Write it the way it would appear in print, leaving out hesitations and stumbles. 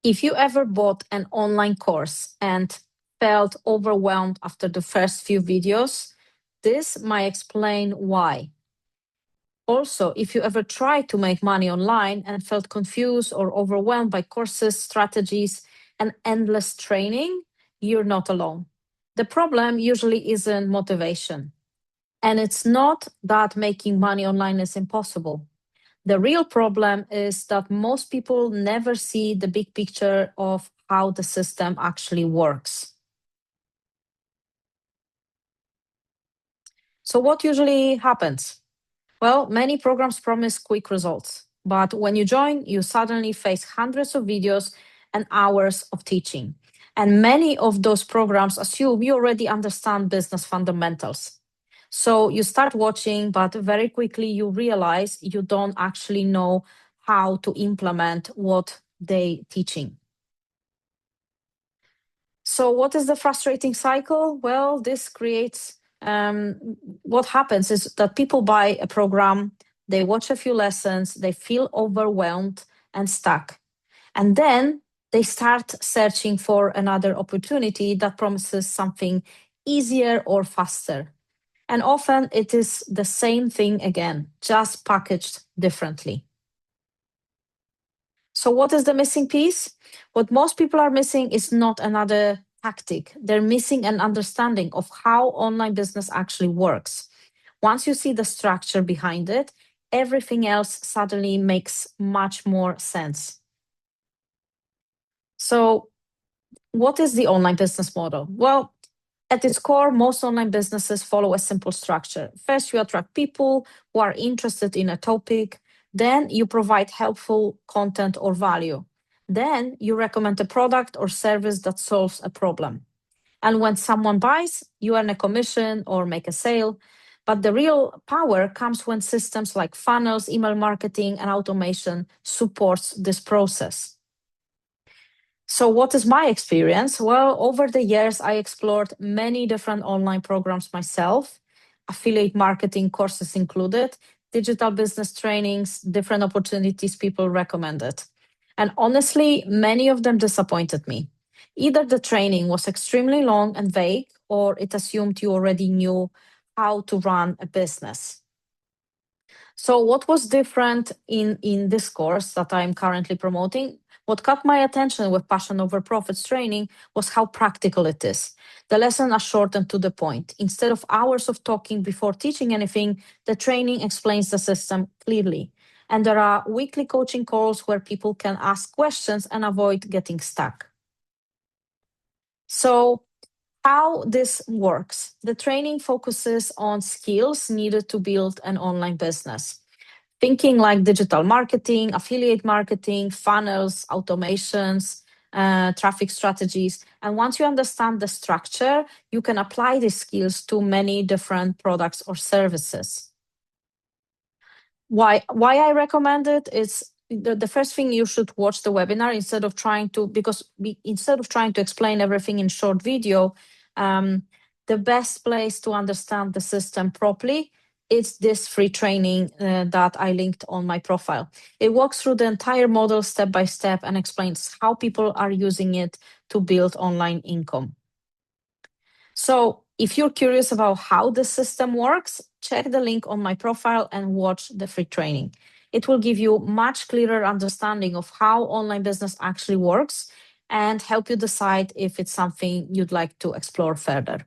If you ever bought an online course and felt overwhelmed after the first few videos, this might explain why. Also, if you ever tried to make money online and felt confused or overwhelmed by courses, strategies, and endless training, you're not alone. The problem usually isn't motivation. And it's not that making money online is impossible. The real problem is that most people never see the big picture of how the system actually works. So, what usually happens? Well, many programs promise quick results, but when you join, you suddenly face hundreds of videos and hours of teaching. And many of those programs assume you already understand business fundamentals. So you start watching, but very quickly you realize you don't actually know how to implement what they teaching. So what is the frustrating cycle? Well, this creates what happens is that people buy a program, they watch a few lessons, they feel overwhelmed and stuck. And then they start searching for another opportunity that promises something easier or faster. And often it is the same thing again, just packaged differently. So, what is the missing piece? What most people are missing is not another tactic. They're missing an understanding of how online business actually works. Once you see the structure behind it, everything else suddenly makes much more sense. So, what is the online business model? Well, at its core, most online businesses follow a simple structure. First, you attract people who are interested in a topic. Then, you provide helpful content or value. Then, you recommend a product or service that solves a problem. And when someone buys, you earn a commission or make a sale. But the real power comes when systems like funnels, email marketing, and automation supports this process. So, what is my experience? Well, over the years, I explored many different online programs myself, affiliate marketing courses included, digital business trainings, different opportunities people recommended. And honestly, many of them disappointed me. Either the training was extremely long and vague, or it assumed you already knew how to run a business. So, what was different in this course that I'm currently promoting? What caught my attention with Passion Over Profits training was how practical it is. The lessons are short and to the point. Instead of hours of talking before teaching anything, the training explains the system clearly. And there are weekly coaching calls where people can ask questions and avoid getting stuck. So, how this works. The training focuses on skills needed to build an online business. Thinking like digital marketing, affiliate marketing, funnels, automations, traffic strategies. And once you understand the structure, you can apply these skills to many different products or services. Why I recommend it is the first thing you should watch the webinar instead of trying to explain everything in short video. The best place to understand the system properly is this free training that I linked on my profile. It walks through the entire model step by step and explains how people are using it to build online income. So if you're curious about how the system works, check the link on my profile and watch the free training. It will give you much clearer understanding of how online business actually works and help you decide if it's something you'd like to explore further.